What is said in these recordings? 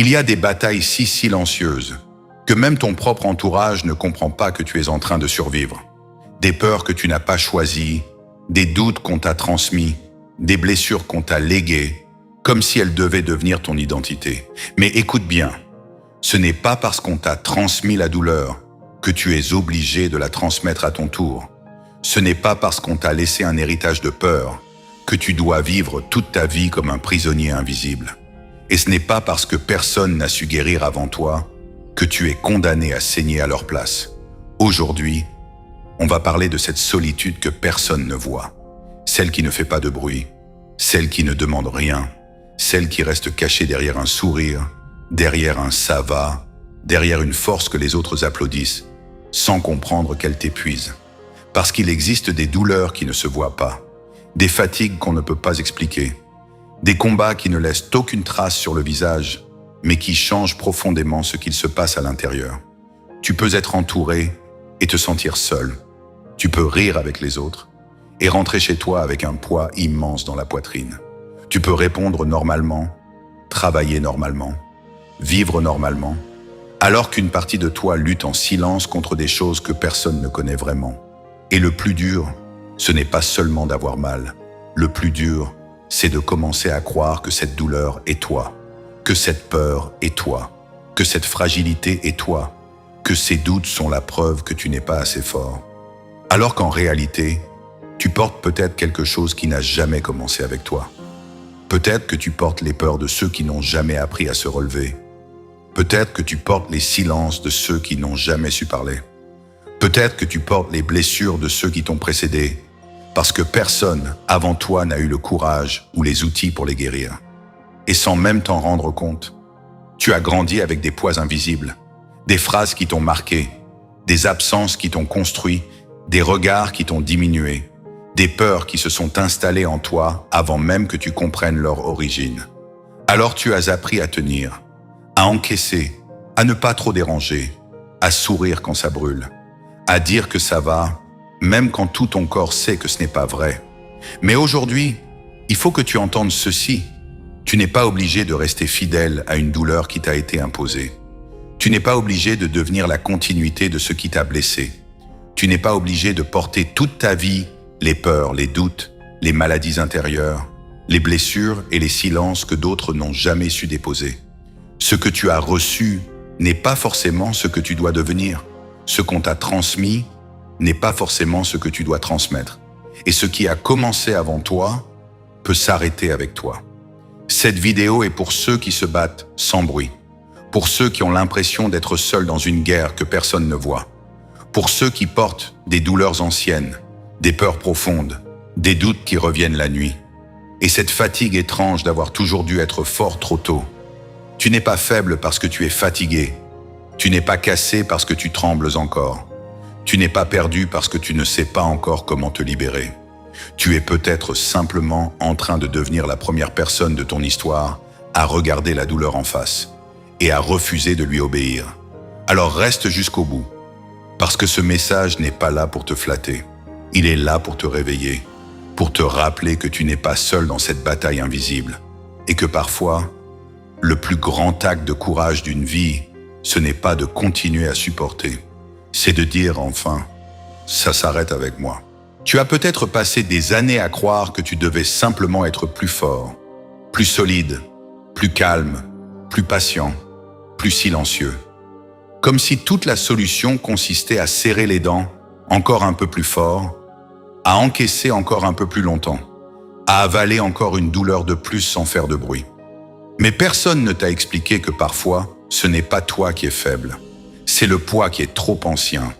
Il y a des batailles si silencieuses que même ton propre entourage ne comprend pas que tu es en train de survivre. Des peurs que tu n'as pas choisies, des doutes qu'on t'a transmis, des blessures qu'on t'a léguées, comme si elles devaient devenir ton identité. Mais écoute bien, ce n'est pas parce qu'on t'a transmis la douleur que tu es obligé de la transmettre à ton tour. Ce n'est pas parce qu'on t'a laissé un héritage de peur que tu dois vivre toute ta vie comme un prisonnier invisible. Et ce n'est pas parce que personne n'a su guérir avant toi que tu es condamné à saigner à leur place. Aujourd'hui, on va parler de cette solitude que personne ne voit. Celle qui ne fait pas de bruit, celle qui ne demande rien, celle qui reste cachée derrière un sourire, derrière un « ça va », derrière une force que les autres applaudissent, sans comprendre qu'elle t'épuise. Parce qu'il existe des douleurs qui ne se voient pas, des fatigues qu'on ne peut pas expliquer, des combats qui ne laissent aucune trace sur le visage, mais qui changent profondément ce qu'il se passe à l'intérieur. Tu peux être entouré et te sentir seul. Tu peux rire avec les autres et rentrer chez toi avec un poids immense dans la poitrine. Tu peux répondre normalement, travailler normalement, vivre normalement, alors qu'une partie de toi lutte en silence contre des choses que personne ne connaît vraiment. Et le plus dur, ce n'est pas seulement d'avoir mal. Le plus dur, c'est de commencer à croire que cette douleur est toi, que cette peur est toi, que cette fragilité est toi, que ces doutes sont la preuve que tu n'es pas assez fort. Alors qu'en réalité, tu portes peut-être quelque chose qui n'a jamais commencé avec toi. Peut-être que tu portes les peurs de ceux qui n'ont jamais appris à se relever. Peut-être que tu portes les silences de ceux qui n'ont jamais su parler. Peut-être que tu portes les blessures de ceux qui t'ont précédé, parce que personne avant toi n'a eu le courage ou les outils pour les guérir. Et sans même t'en rendre compte, tu as grandi avec des poids invisibles, des phrases qui t'ont marqué, des absences qui t'ont construit, des regards qui t'ont diminué, des peurs qui se sont installées en toi avant même que tu comprennes leur origine. Alors tu as appris à tenir, à encaisser, à ne pas trop déranger, à sourire quand ça brûle, à dire que ça va, même quand tout ton corps sait que ce n'est pas vrai. Mais aujourd'hui, il faut que tu entendes ceci. Tu n'es pas obligé de rester fidèle à une douleur qui t'a été imposée. Tu n'es pas obligé de devenir la continuité de ce qui t'a blessé. Tu n'es pas obligé de porter toute ta vie les peurs, les doutes, les maladies intérieures, les blessures et les silences que d'autres n'ont jamais su déposer. Ce que tu as reçu n'est pas forcément ce que tu dois devenir. Ce qu'on t'a transmis n'est pas forcément ce que tu dois transmettre. Et ce qui a commencé avant toi peut s'arrêter avec toi. Cette vidéo est pour ceux qui se battent sans bruit, pour ceux qui ont l'impression d'être seuls dans une guerre que personne ne voit, pour ceux qui portent des douleurs anciennes, des peurs profondes, des doutes qui reviennent la nuit, et cette fatigue étrange d'avoir toujours dû être fort trop tôt. Tu n'es pas faible parce que tu es fatigué, tu n'es pas cassé parce que tu trembles encore, tu n'es pas perdu parce que tu ne sais pas encore comment te libérer. Tu es peut-être simplement en train de devenir la première personne de ton histoire à regarder la douleur en face et à refuser de lui obéir. Alors reste jusqu'au bout, parce que ce message n'est pas là pour te flatter. Il est là pour te réveiller, pour te rappeler que tu n'es pas seul dans cette bataille invisible et que parfois, le plus grand acte de courage d'une vie, ce n'est pas de continuer à supporter, c'est de dire enfin, ça s'arrête avec moi. Tu as peut-être passé des années à croire que tu devais simplement être plus fort, plus solide, plus calme, plus patient, plus silencieux. Comme si toute la solution consistait à serrer les dents encore un peu plus fort, à encaisser encore un peu plus longtemps, à avaler encore une douleur de plus sans faire de bruit. Mais personne ne t'a expliqué que parfois, ce n'est pas toi qui es faible. C'est le poids qui est trop ancien,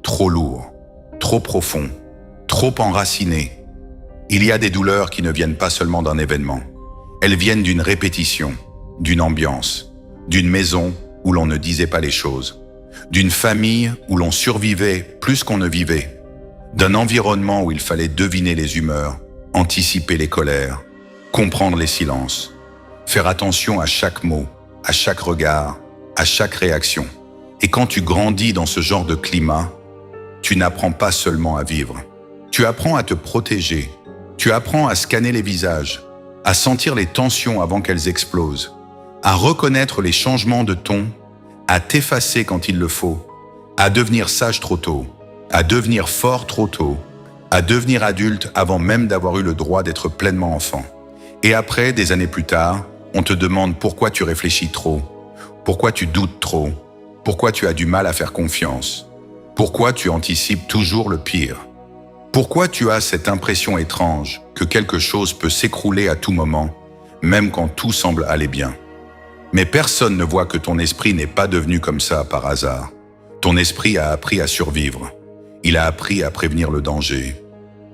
trop lourd, trop profond, trop enraciné. Il y a des douleurs qui ne viennent pas seulement d'un événement. Elles viennent d'une répétition, d'une ambiance, d'une maison où l'on ne disait pas les choses, d'une famille où l'on survivait plus qu'on ne vivait, d'un environnement où il fallait deviner les humeurs, anticiper les colères, comprendre les silences, faire attention à chaque mot, à chaque regard, à chaque réaction. Et quand tu grandis dans ce genre de climat, tu n'apprends pas seulement à vivre. Tu apprends à te protéger. Tu apprends à scanner les visages, à sentir les tensions avant qu'elles explosent, à reconnaître les changements de ton, à t'effacer quand il le faut, à devenir sage trop tôt, à devenir fort trop tôt, à devenir adulte avant même d'avoir eu le droit d'être pleinement enfant. Et après, des années plus tard, on te demande pourquoi tu réfléchis trop, pourquoi tu doutes trop, pourquoi tu as du mal à faire confiance, pourquoi tu anticipes toujours le pire, pourquoi tu as cette impression étrange que quelque chose peut s'écrouler à tout moment, même quand tout semble aller bien. Mais personne ne voit que ton esprit n'est pas devenu comme ça par hasard. Ton esprit a appris à survivre. Il a appris à prévenir le danger.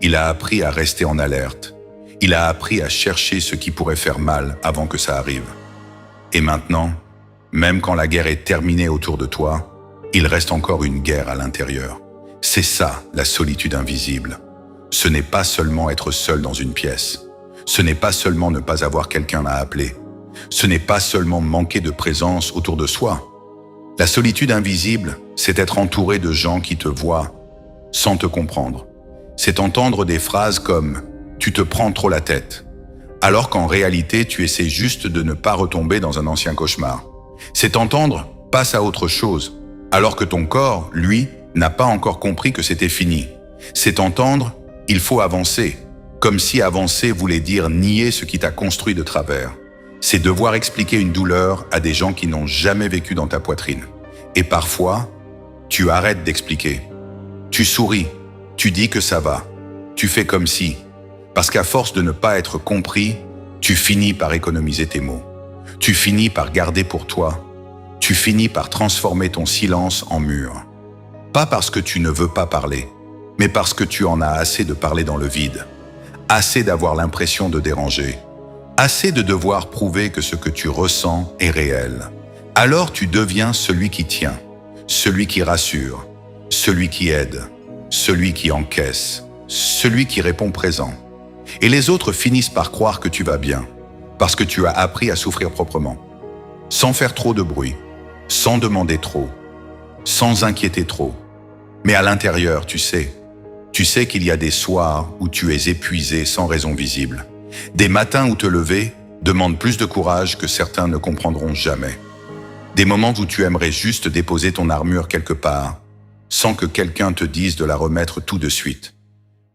Il a appris à rester en alerte. Il a appris à chercher ce qui pourrait faire mal avant que ça arrive. Et maintenant, même quand la guerre est terminée autour de toi, il reste encore une guerre à l'intérieur. C'est ça, la solitude invisible. Ce n'est pas seulement être seul dans une pièce. Ce n'est pas seulement ne pas avoir quelqu'un à appeler. Ce n'est pas seulement manquer de présence autour de soi. La solitude invisible, c'est être entouré de gens qui te voient sans te comprendre. C'est entendre des phrases comme « tu te prends trop la tête », alors qu'en réalité, tu essaies juste de ne pas retomber dans un ancien cauchemar. C'est entendre « passe à autre chose », alors que ton corps, lui, n'a pas encore compris que c'était fini. C'est entendre « il faut avancer », comme si avancer voulait dire nier ce qui t'a construit de travers. C'est devoir expliquer une douleur à des gens qui n'ont jamais vécu dans ta poitrine. Et parfois, tu arrêtes d'expliquer. Tu souris, tu dis que ça va, tu fais comme si. Parce qu'à force de ne pas être compris, tu finis par économiser tes mots. Tu finis par garder pour toi. Tu finis par transformer ton silence en mur. Pas parce que tu ne veux pas parler, mais parce que tu en as assez de parler dans le vide. Assez d'avoir l'impression de déranger. Assez de devoir prouver que ce que tu ressens est réel. Alors tu deviens celui qui tient, celui qui rassure, celui qui aide, celui qui encaisse, celui qui répond présent. Et les autres finissent par croire que tu vas bien, parce que tu as appris à souffrir proprement, sans faire trop de bruit, sans demander trop, sans inquiéter trop. Mais à l'intérieur, tu sais qu'il y a des soirs où tu es épuisé sans raison visible. Des matins où te lever demande plus de courage que certains ne comprendront jamais. Des moments où tu aimerais juste déposer ton armure quelque part, sans que quelqu'un te dise de la remettre tout de suite.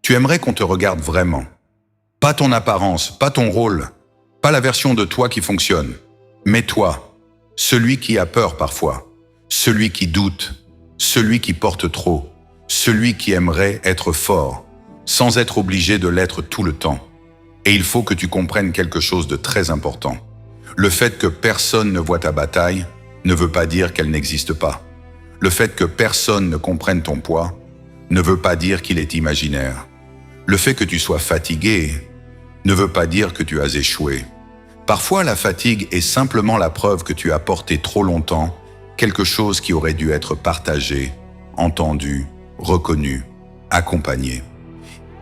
Tu aimerais qu'on te regarde vraiment. Pas ton apparence, pas ton rôle, pas la version de toi qui fonctionne, mais toi, celui qui a peur parfois, celui qui doute, celui qui porte trop, celui qui aimerait être fort, sans être obligé de l'être tout le temps. Et il faut que tu comprennes quelque chose de très important. Le fait que personne ne voit ta bataille ne veut pas dire qu'elle n'existe pas. Le fait que personne ne comprenne ton poids ne veut pas dire qu'il est imaginaire. Le fait que tu sois fatigué ne veut pas dire que tu as échoué. Parfois, la fatigue est simplement la preuve que tu as porté trop longtemps quelque chose qui aurait dû être partagé, entendu, reconnu, accompagné.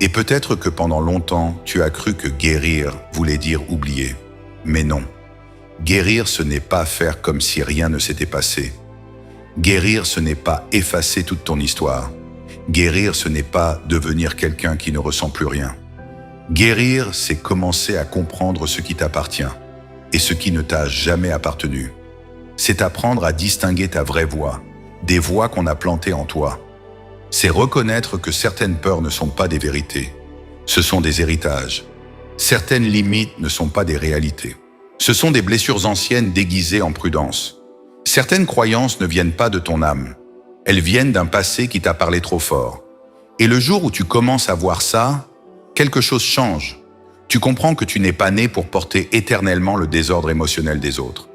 Et peut-être que pendant longtemps, tu as cru que guérir voulait dire oublier. Mais non. Guérir, ce n'est pas faire comme si rien ne s'était passé. Guérir, ce n'est pas effacer toute ton histoire. Guérir, ce n'est pas devenir quelqu'un qui ne ressent plus rien. Guérir, c'est commencer à comprendre ce qui t'appartient et ce qui ne t'a jamais appartenu. C'est apprendre à distinguer ta vraie voix, des voix qu'on a plantées en toi. C'est reconnaître que certaines peurs ne sont pas des vérités. Ce sont des héritages. Certaines limites ne sont pas des réalités. Ce sont des blessures anciennes déguisées en prudence. Certaines croyances ne viennent pas de ton âme. Elles viennent d'un passé qui t'a parlé trop fort. Et le jour où tu commences à voir ça, quelque chose change. Tu comprends que tu n'es pas né pour porter éternellement le désordre émotionnel des autres.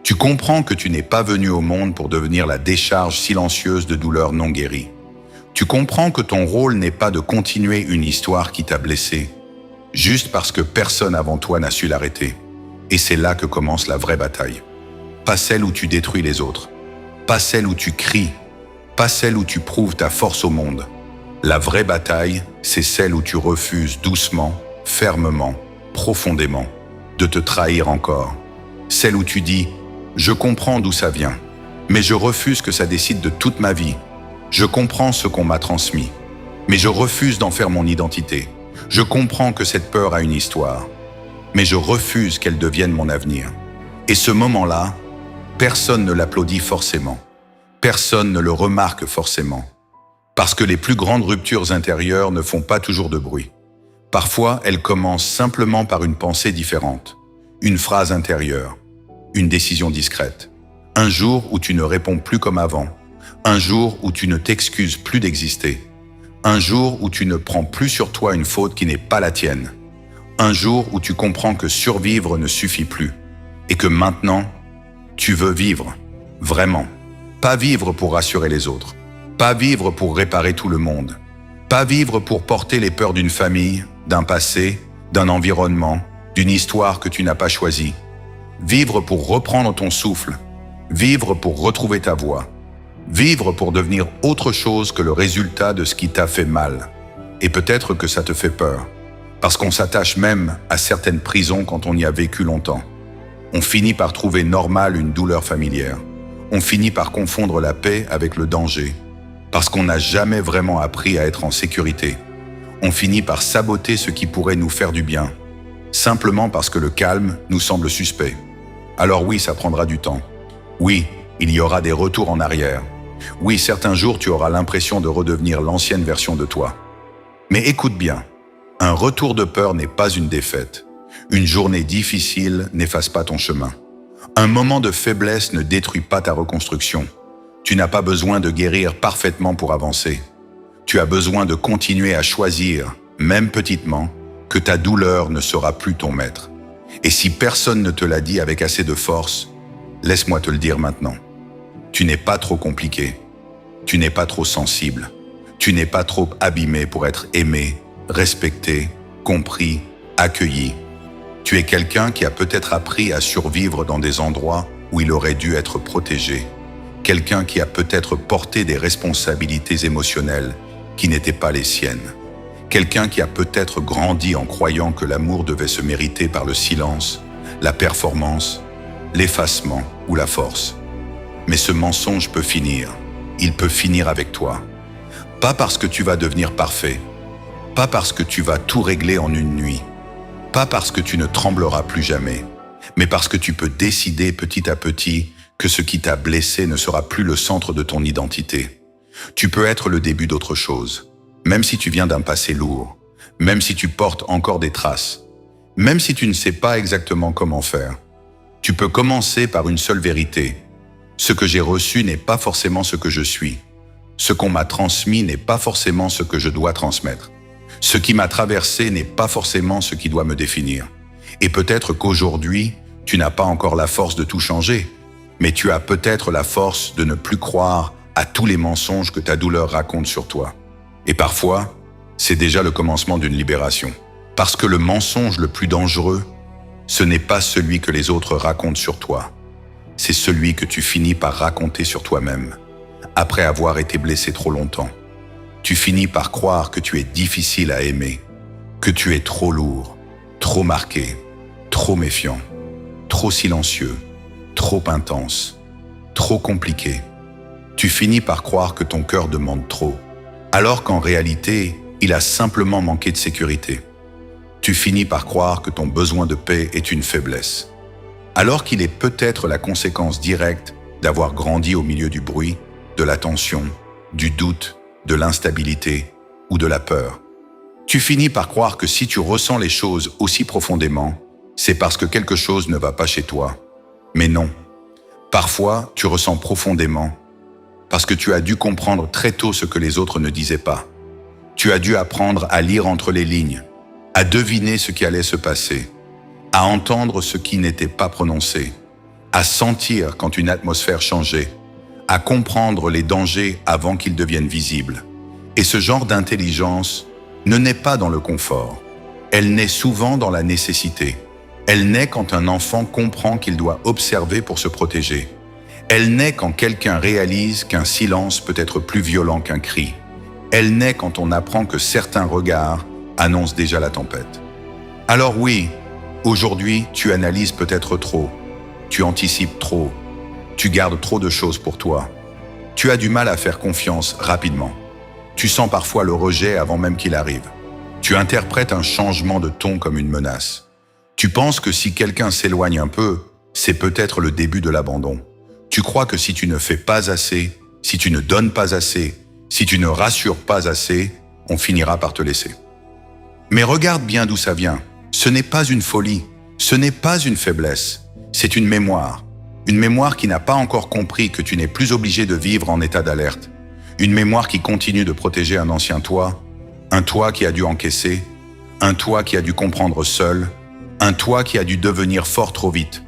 Tu comprends que tu n'es pas venu au monde pour devenir la décharge silencieuse de douleurs non guéries. Tu comprends que ton rôle n'est pas de continuer une histoire qui t'a blessé, juste parce que personne avant toi n'a su l'arrêter. Et c'est là que commence la vraie bataille. Pas celle où tu détruis les autres, pas celle où tu cries, pas celle où tu prouves ta force au monde. La vraie bataille, c'est celle où tu refuses doucement, fermement, profondément, de te trahir encore. Celle où tu dis « Je comprends d'où ça vient, mais je refuse que ça décide de toute ma vie. Je comprends ce qu'on m'a transmis, mais je refuse d'en faire mon identité. Je comprends que cette peur a une histoire, mais je refuse qu'elle devienne mon avenir. Et ce moment-là, personne ne l'applaudit forcément. Personne ne le remarque forcément. Parce que les plus grandes ruptures intérieures ne font pas toujours de bruit. Parfois, elles commencent simplement par une pensée différente, une phrase intérieure, une décision discrète. Un jour où tu ne réponds plus comme avant, un jour où tu ne t'excuses plus d'exister, un jour où tu ne prends plus sur toi une faute qui n'est pas la tienne, un jour où tu comprends que survivre ne suffit plus et que maintenant, tu veux vivre, vraiment. Pas vivre pour rassurer les autres, pas vivre pour réparer tout le monde, pas vivre pour porter les peurs d'une famille, d'un passé, d'un environnement, d'une histoire que tu n'as pas choisie. Vivre pour reprendre ton souffle, vivre pour retrouver ta voix, vivre pour devenir autre chose que le résultat de ce qui t'a fait mal. Et peut-être que ça te fait peur, parce qu'on s'attache même à certaines prisons quand on y a vécu longtemps. On finit par trouver normale une douleur familière. On finit par confondre la paix avec le danger, parce qu'on n'a jamais vraiment appris à être en sécurité. On finit par saboter ce qui pourrait nous faire du bien, simplement parce que le calme nous semble suspect. Alors oui, ça prendra du temps. Oui, il y aura des retours en arrière. Oui, certains jours, tu auras l'impression de redevenir l'ancienne version de toi. Mais écoute bien, un retour de peur n'est pas une défaite. Une journée difficile n'efface pas ton chemin. Un moment de faiblesse ne détruit pas ta reconstruction. Tu n'as pas besoin de guérir parfaitement pour avancer. Tu as besoin de continuer à choisir, même petitement, que ta douleur ne sera plus ton maître. Et si personne ne te l'a dit avec assez de force, laisse-moi te le dire maintenant. Tu n'es pas trop compliqué. Tu n'es pas trop sensible. Tu n'es pas trop abîmé pour être aimé, respecté, compris, accueilli. Tu es quelqu'un qui a peut-être appris à survivre dans des endroits où il aurait dû être protégé. Quelqu'un qui a peut-être porté des responsabilités émotionnelles qui n'étaient pas les siennes. Quelqu'un qui a peut-être grandi en croyant que l'amour devait se mériter par le silence, la performance, l'effacement ou la force. Mais ce mensonge peut finir. Il peut finir avec toi. Pas parce que tu vas devenir parfait. Pas parce que tu vas tout régler en une nuit. Pas parce que tu ne trembleras plus jamais, mais parce que tu peux décider petit à petit que ce qui t'a blessé ne sera plus le centre de ton identité. Tu peux être le début d'autre chose, même si tu viens d'un passé lourd, même si tu portes encore des traces, même si tu ne sais pas exactement comment faire. Tu peux commencer par une seule vérité. Ce que j'ai reçu n'est pas forcément ce que je suis. Ce qu'on m'a transmis n'est pas forcément ce que je dois transmettre. Ce qui m'a traversé n'est pas forcément ce qui doit me définir. Et peut-être qu'aujourd'hui, tu n'as pas encore la force de tout changer, mais tu as peut-être la force de ne plus croire à tous les mensonges que ta douleur raconte sur toi. Et parfois, c'est déjà le commencement d'une libération. Parce que le mensonge le plus dangereux, ce n'est pas celui que les autres racontent sur toi. C'est celui que tu finis par raconter sur toi-même, après avoir été blessé trop longtemps. Tu finis par croire que tu es difficile à aimer, que tu es trop lourd, trop marqué, trop méfiant, trop silencieux, trop intense, trop compliqué. Tu finis par croire que ton cœur demande trop, alors qu'en réalité, il a simplement manqué de sécurité. Tu finis par croire que ton besoin de paix est une faiblesse, alors qu'il est peut-être la conséquence directe d'avoir grandi au milieu du bruit, de la tension, du doute, de l'instabilité ou de la peur. Tu finis par croire que si tu ressens les choses aussi profondément, c'est parce que quelque chose ne va pas chez toi. Mais non. Parfois, tu ressens profondément parce que tu as dû comprendre très tôt ce que les autres ne disaient pas. Tu as dû apprendre à lire entre les lignes, à deviner ce qui allait se passer, à entendre ce qui n'était pas prononcé, à sentir quand une atmosphère changeait, à comprendre les dangers avant qu'ils deviennent visibles. Et ce genre d'intelligence ne naît pas dans le confort. Elle naît souvent dans la nécessité. Elle naît quand un enfant comprend qu'il doit observer pour se protéger. Elle naît quand quelqu'un réalise qu'un silence peut être plus violent qu'un cri. Elle naît quand on apprend que certains regards annoncent déjà la tempête. Alors oui, aujourd'hui, tu analyses peut-être trop. Tu anticipes trop. Tu gardes trop de choses pour toi. Tu as du mal à faire confiance rapidement. Tu sens parfois le rejet avant même qu'il arrive. Tu interprètes un changement de ton comme une menace. Tu penses que si quelqu'un s'éloigne un peu, c'est peut-être le début de l'abandon. Tu crois que si tu ne fais pas assez, si tu ne donnes pas assez, si tu ne rassures pas assez, on finira par te laisser. Mais regarde bien d'où ça vient. Ce n'est pas une folie, ce n'est pas une faiblesse, c'est une mémoire. Une mémoire qui n'a pas encore compris que tu n'es plus obligé de vivre en état d'alerte. Une mémoire qui continue de protéger un ancien toi, un toi qui a dû encaisser, un toi qui a dû comprendre seul, un toi qui a dû devenir fort trop vite.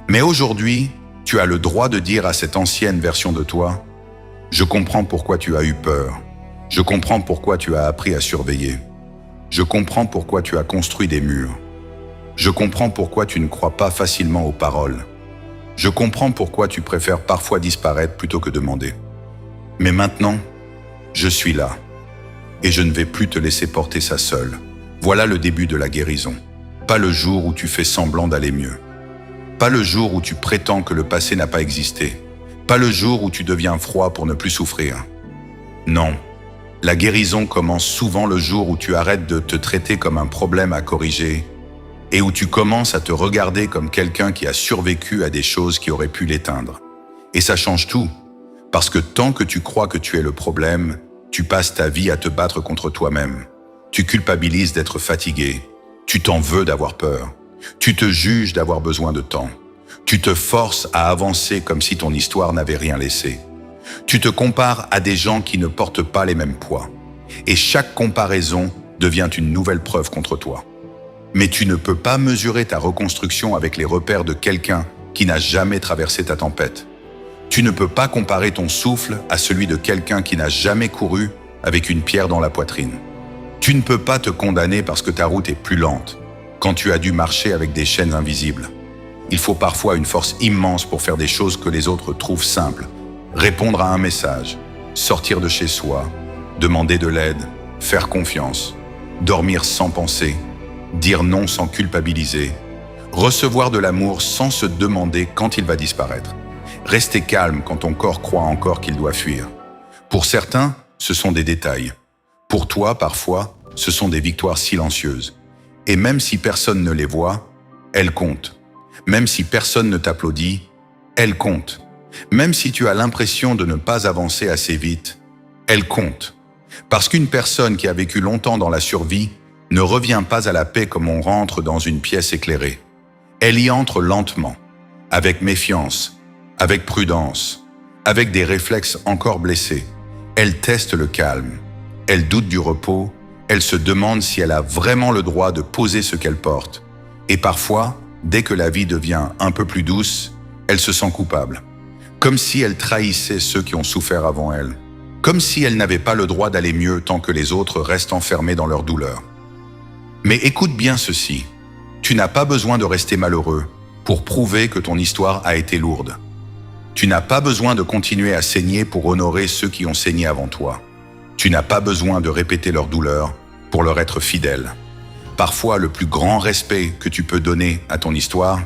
Mais aujourd'hui, tu as le droit de dire à cette ancienne version de toi, « Je comprends pourquoi tu as eu peur. Je comprends pourquoi tu as appris à surveiller. Je comprends pourquoi tu as construit des murs. Je comprends pourquoi tu ne crois pas facilement aux paroles. Je comprends pourquoi tu préfères parfois disparaître plutôt que demander. Mais maintenant, je suis là. Et je ne vais plus te laisser porter ça seul. Voilà le début de la guérison. Pas le jour où tu fais semblant d'aller mieux. Pas le jour où tu prétends que le passé n'a pas existé. Pas le jour où tu deviens froid pour ne plus souffrir. Non, la guérison commence souvent le jour où tu arrêtes de te traiter comme un problème à corriger et où tu commences à te regarder comme quelqu'un qui a survécu à des choses qui auraient pu l'éteindre. Et ça change tout, parce que tant que tu crois que tu es le problème, tu passes ta vie à te battre contre toi-même. Tu culpabilises d'être fatigué, tu t'en veux d'avoir peur, tu te juges d'avoir besoin de temps, tu te forces à avancer comme si ton histoire n'avait rien laissé. Tu te compares à des gens qui ne portent pas les mêmes poids. Et chaque comparaison devient une nouvelle preuve contre toi. Mais tu ne peux pas mesurer ta reconstruction avec les repères de quelqu'un qui n'a jamais traversé ta tempête. Tu ne peux pas comparer ton souffle à celui de quelqu'un qui n'a jamais couru avec une pierre dans la poitrine. Tu ne peux pas te condamner parce que ta route est plus lente, quand tu as dû marcher avec des chaînes invisibles. Il faut parfois une force immense pour faire des choses que les autres trouvent simples. Répondre à un message, sortir de chez soi, demander de l'aide, faire confiance, dormir sans penser, dire non sans culpabiliser, recevoir de l'amour sans se demander quand il va disparaître, rester calme quand ton corps croit encore qu'il doit fuir. Pour certains, ce sont des détails. Pour toi, parfois, ce sont des victoires silencieuses. Et même si personne ne les voit, elles comptent. Même si personne ne t'applaudit, elles comptent. Même si tu as l'impression de ne pas avancer assez vite, elles comptent. Parce qu'une personne qui a vécu longtemps dans la survie ne revient pas à la paix comme on rentre dans une pièce éclairée. Elle y entre lentement, avec méfiance, avec prudence, avec des réflexes encore blessés. Elle teste le calme, elle doute du repos, elle se demande si elle a vraiment le droit de poser ce qu'elle porte. Et parfois, dès que la vie devient un peu plus douce, elle se sent coupable. Comme si elle trahissait ceux qui ont souffert avant elle. Comme si elle n'avait pas le droit d'aller mieux tant que les autres restent enfermés dans leur douleur. Mais écoute bien ceci. Tu n'as pas besoin de rester malheureux pour prouver que ton histoire a été lourde. Tu n'as pas besoin de continuer à saigner pour honorer ceux qui ont saigné avant toi. Tu n'as pas besoin de répéter leur douleur pour leur être fidèle. Parfois, le plus grand respect que tu peux donner à ton histoire,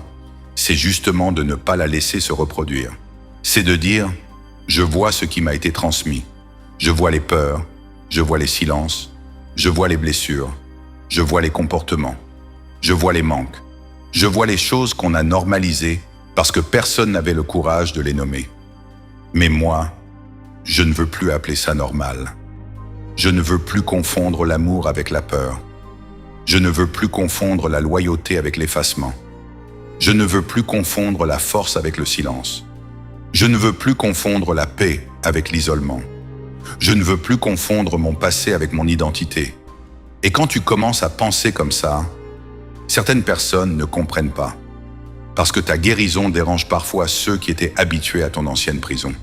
c'est justement de ne pas la laisser se reproduire. C'est de dire « Je vois ce qui m'a été transmis. Je vois les peurs, je vois les silences, je vois les blessures, je vois les comportements, je vois les manques, je vois les choses qu'on a normalisées parce que personne n'avait le courage de les nommer. Mais moi, je ne veux plus appeler ça normal. Je ne veux plus confondre l'amour avec la peur. Je ne veux plus confondre la loyauté avec l'effacement. Je ne veux plus confondre la force avec le silence. Je ne veux plus confondre la paix avec l'isolement. Je ne veux plus confondre mon passé avec mon identité. Et quand tu commences à penser comme ça, certaines personnes ne comprennent pas. Parce que ta guérison dérange parfois ceux qui étaient habitués à ton ancienne prison.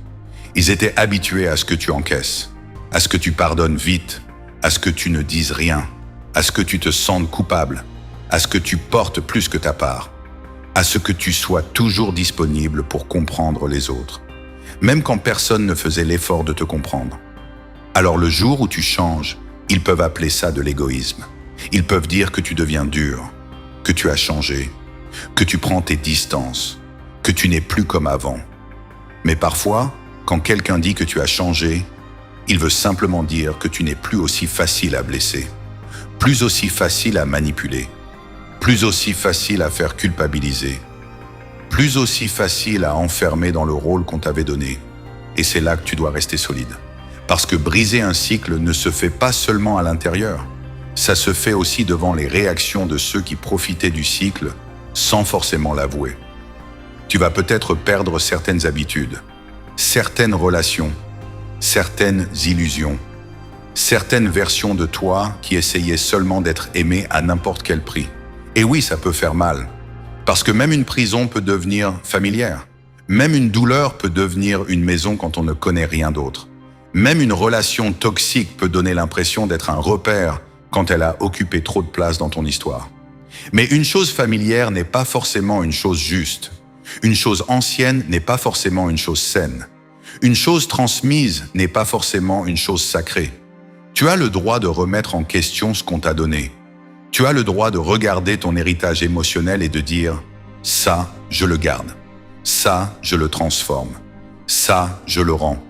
Ils étaient habitués à ce que tu encaisses, à ce que tu pardonnes vite, à ce que tu ne dises rien, à ce que tu te sentes coupable, à ce que tu portes plus que ta part, à ce que tu sois toujours disponible pour comprendre les autres, même quand personne ne faisait l'effort de te comprendre. Alors le jour où tu changes, ils peuvent appeler ça de l'égoïsme. Ils peuvent dire que tu deviens dur, que tu as changé, que tu prends tes distances, que tu n'es plus comme avant. Mais parfois, quand quelqu'un dit que tu as changé, il veut simplement dire que tu n'es plus aussi facile à blesser, plus aussi facile à manipuler, plus aussi facile à faire culpabiliser. plus aussi facile à enfermer dans le rôle qu'on t'avait donné. Et c'est là que tu dois rester solide. Parce que briser un cycle ne se fait pas seulement à l'intérieur, ça se fait aussi devant les réactions de ceux qui profitaient du cycle sans forcément l'avouer. Tu vas peut-être perdre certaines habitudes, certaines relations, certaines illusions, certaines versions de toi qui essayaient seulement d'être aimé à n'importe quel prix. Et oui, ça peut faire mal, parce que même une prison peut devenir familière, même une douleur peut devenir une maison quand on ne connaît rien d'autre. Même une relation toxique peut donner l'impression d'être un repère quand elle a occupé trop de place dans ton histoire. Mais une chose familière n'est pas forcément une chose juste. Une chose ancienne n'est pas forcément une chose saine. Une chose transmise n'est pas forcément une chose sacrée. Tu as le droit de remettre en question ce qu'on t'a donné. Tu as le droit de regarder ton héritage émotionnel et de dire « ça, je le garde. Ça, je le transforme. Ça, je le rends.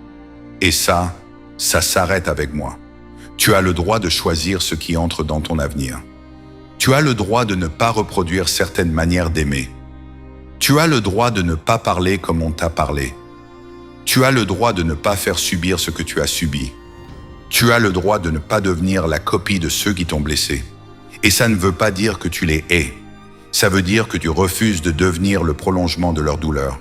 Et ça s'arrête avec moi. » Tu as le droit de choisir ce qui entre dans ton avenir. Tu as le droit de ne pas reproduire certaines manières d'aimer. Tu as le droit de ne pas parler comme on t'a parlé. Tu as le droit de ne pas faire subir ce que tu as subi. Tu as le droit de ne pas devenir la copie de ceux qui t'ont blessé. Et ça ne veut pas dire que tu les hais. Ça veut dire que tu refuses de devenir le prolongement de leur douleur.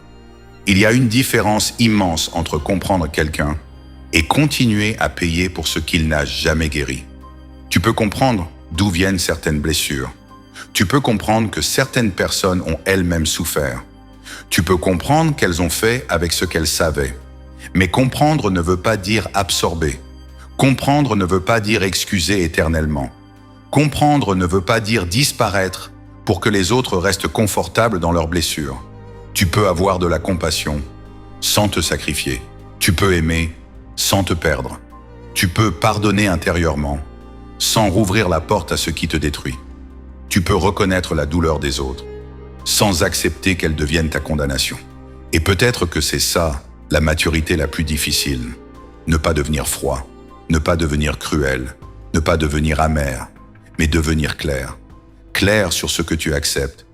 Il y a une différence immense entre comprendre quelqu'un et continuer à payer pour ce qu'il n'a jamais guéri. Tu peux comprendre d'où viennent certaines blessures. Tu peux comprendre que certaines personnes ont elles-mêmes souffert. Tu peux comprendre qu'elles ont fait avec ce qu'elles savaient. Mais comprendre ne veut pas dire absorber. Comprendre ne veut pas dire excuser éternellement. Comprendre ne veut pas dire disparaître pour que les autres restent confortables dans leurs blessures. Tu peux avoir de la compassion sans te sacrifier. Tu peux aimer sans te perdre. Tu peux pardonner intérieurement sans rouvrir la porte à ce qui te détruit. Tu peux reconnaître la douleur des autres sans accepter qu'elle devienne ta condamnation. Et peut-être que c'est ça, la maturité la plus difficile. Ne pas devenir froid, ne pas devenir cruel, ne pas devenir amer, mais devenir clair. Clair sur ce que tu acceptes,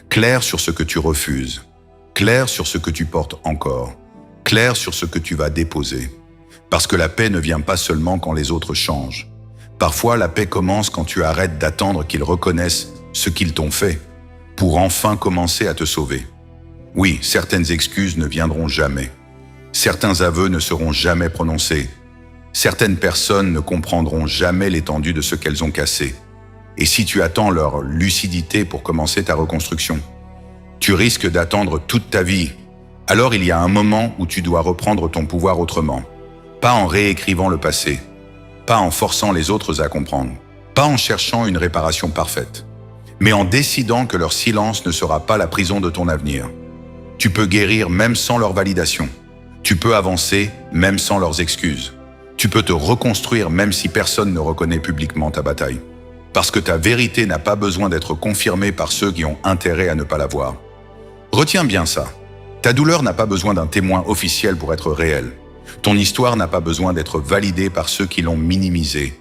clair sur ce que tu refuses, clair sur ce que tu portes encore, clair sur ce que tu vas déposer. Parce que la paix ne vient pas seulement quand les autres changent. Parfois, la paix commence quand tu arrêtes d'attendre qu'ils reconnaissent ce qu'ils t'ont fait, pour enfin commencer à te sauver. Oui, certaines excuses ne viendront jamais. Certains aveux ne seront jamais prononcés. Certaines personnes ne comprendront jamais l'étendue de ce qu'elles ont cassé. Et si tu attends leur lucidité pour commencer ta reconstruction, tu risques d'attendre toute ta vie. Alors il y a un moment où tu dois reprendre ton pouvoir autrement. Pas en réécrivant le passé, pas en forçant les autres à comprendre, pas en cherchant une réparation parfaite, mais en décidant que leur silence ne sera pas la prison de ton avenir. Tu peux guérir même sans leur validation. Tu peux avancer même sans leurs excuses. Tu peux te reconstruire même si personne ne reconnaît publiquement ta bataille. Parce que ta vérité n'a pas besoin d'être confirmée par ceux qui ont intérêt à ne pas la voir. Retiens bien ça. Ta douleur n'a pas besoin d'un témoin officiel pour être réelle. Ton histoire n'a pas besoin d'être validée par ceux qui l'ont minimisée.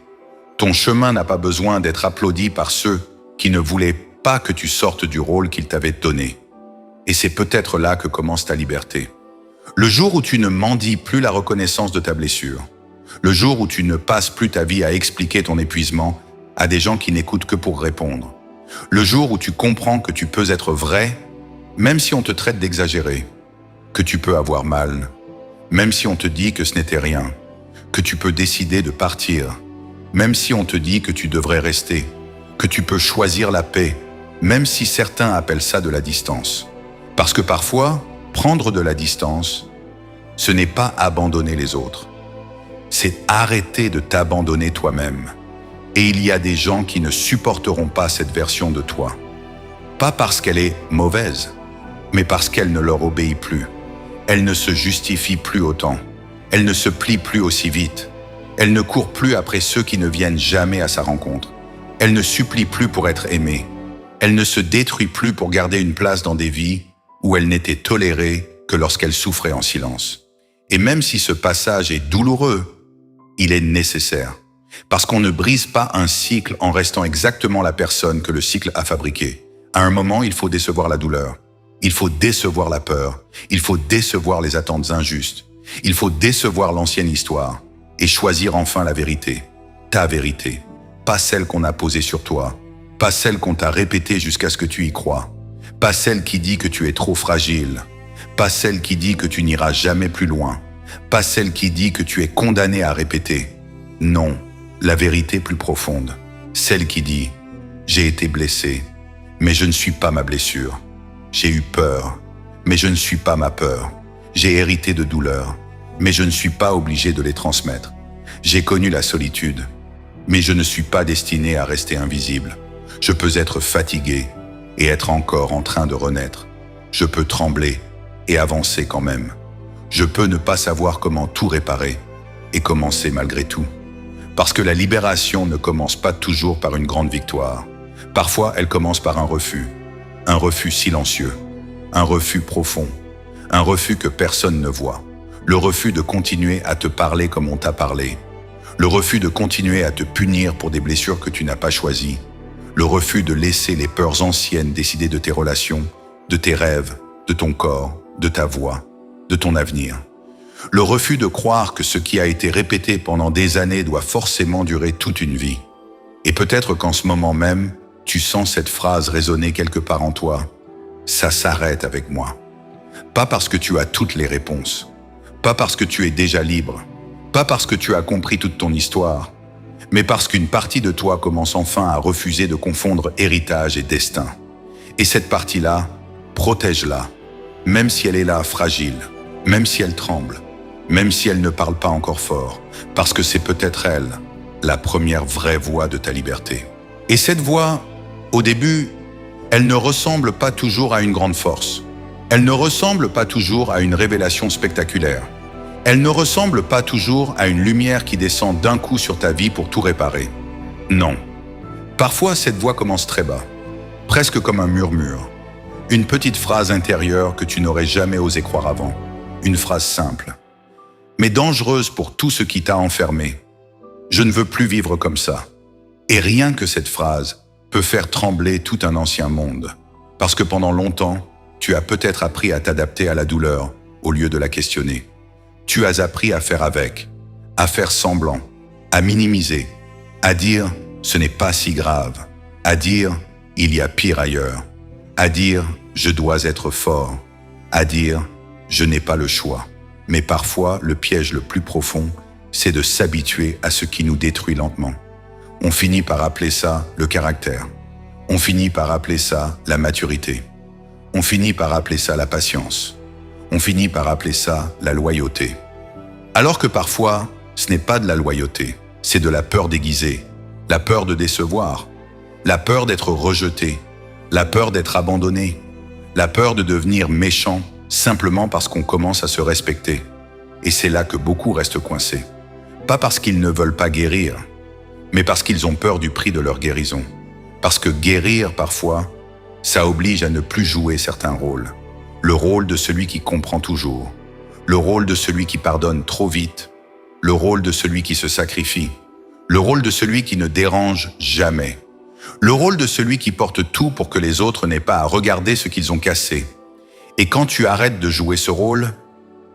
Ton chemin n'a pas besoin d'être applaudi par ceux qui ne voulaient pas que tu sortes du rôle qu'ils t'avaient donné. Et c'est peut-être là que commence ta liberté. Le jour où tu ne mendis plus la reconnaissance de ta blessure, le jour où tu ne passes plus ta vie à expliquer ton épuisement à des gens qui n'écoutent que pour répondre, le jour où tu comprends que tu peux être vrai, même si on te traite d'exagéré, que tu peux avoir mal, même si on te dit que ce n'était rien, que tu peux décider de partir, même si on te dit que tu devrais rester, que tu peux choisir la paix, même si certains appellent ça de la distance. Parce que parfois, prendre de la distance, ce n'est pas abandonner les autres. C'est arrêter de t'abandonner toi-même. Et il y a des gens qui ne supporteront pas cette version de toi. Pas parce qu'elle est mauvaise, mais parce qu'elle ne leur obéit plus. Elle ne se justifie plus autant. Elle ne se plie plus aussi vite. Elle ne court plus après ceux qui ne viennent jamais à sa rencontre. Elle ne supplie plus pour être aimée. Elle ne se détruit plus pour garder une place dans des vies où elle n'était tolérée que lorsqu'elle souffrait en silence. Et même si ce passage est douloureux, il est nécessaire. Parce qu'on ne brise pas un cycle en restant exactement la personne que le cycle a fabriquée. À un moment, il faut décevoir la douleur. Il faut décevoir la peur. Il faut décevoir les attentes injustes. Il faut décevoir l'ancienne histoire et choisir enfin la vérité. Ta vérité. Pas celle qu'on a posée sur toi. Pas celle qu'on t'a répétée jusqu'à ce que tu y crois. Pas celle qui dit que tu es trop fragile. Pas celle qui dit que tu n'iras jamais plus loin. Pas celle qui dit que tu es condamné à répéter. Non, la vérité plus profonde. Celle qui dit « J'ai été blessé, mais je ne suis pas ma blessure. J'ai eu peur, mais je ne suis pas ma peur. J'ai hérité de douleurs, mais je ne suis pas obligé de les transmettre. J'ai connu la solitude, mais je ne suis pas destiné à rester invisible. Je peux être fatigué et être encore en train de renaître. Je peux trembler et avancer quand même. Je peux ne pas savoir comment tout réparer et commencer malgré tout. Parce que la libération ne commence pas toujours par une grande victoire. Parfois, elle commence par un refus silencieux, un refus profond, un refus que personne ne voit, le refus de continuer à te parler comme on t'a parlé, le refus de continuer à te punir pour des blessures que tu n'as pas choisies, le refus de laisser les peurs anciennes décider de tes relations, de tes rêves, de ton corps, de ta voix, de ton avenir. Le refus de croire que ce qui a été répété pendant des années doit forcément durer toute une vie. Et peut-être qu'en ce moment même, tu sens cette phrase résonner quelque part en toi. Ça s'arrête avec moi. Pas parce que tu as toutes les réponses. Pas parce que tu es déjà libre. Pas parce que tu as compris toute ton histoire. Mais parce qu'une partie de toi commence enfin à refuser de confondre héritage et destin. Et cette partie-là, protège-la. Même si elle est là, fragile. Même si elle tremble. Même si elle ne parle pas encore fort. Parce que c'est peut-être elle, la première vraie voix de ta liberté. Et cette voix, au début, elle ne ressemble pas toujours à une grande force. Elle ne ressemble pas toujours à une révélation spectaculaire. Elle ne ressemble pas toujours à une lumière qui descend d'un coup sur ta vie pour tout réparer. Non. Parfois, cette voix commence très bas, presque comme un murmure. Une petite phrase intérieure que tu n'aurais jamais osé croire avant. Une phrase simple, mais dangereuse pour tout ce qui t'a enfermé. Je ne veux plus vivre comme ça. Et rien que cette phrase peut faire trembler tout un ancien monde. Parce que pendant longtemps, tu as peut-être appris à t'adapter à la douleur au lieu de la questionner. Tu as appris à faire avec, à faire semblant, à minimiser, à dire « ce n'est pas si grave », à dire « il y a pire ailleurs », à dire « je dois être fort », à dire « je n'ai pas le choix ». Mais parfois, le piège le plus profond, c'est de s'habituer à ce qui nous détruit lentement. On finit par appeler ça le caractère. On finit par appeler ça la maturité. On finit par appeler ça la patience. On finit par appeler ça la loyauté. Alors que parfois, ce n'est pas de la loyauté, c'est de la peur déguisée, la peur de décevoir, la peur d'être rejeté, la peur d'être abandonné, la peur de devenir méchant simplement parce qu'on commence à se respecter. Et c'est là que beaucoup restent coincés. Pas parce qu'ils ne veulent pas guérir, mais parce qu'ils ont peur du prix de leur guérison. Parce que guérir, parfois, ça oblige à ne plus jouer certains rôles. Le rôle de celui qui comprend toujours, le rôle de celui qui pardonne trop vite, le rôle de celui qui se sacrifie, le rôle de celui qui ne dérange jamais, le rôle de celui qui porte tout pour que les autres n'aient pas à regarder ce qu'ils ont cassé. Et quand tu arrêtes de jouer ce rôle,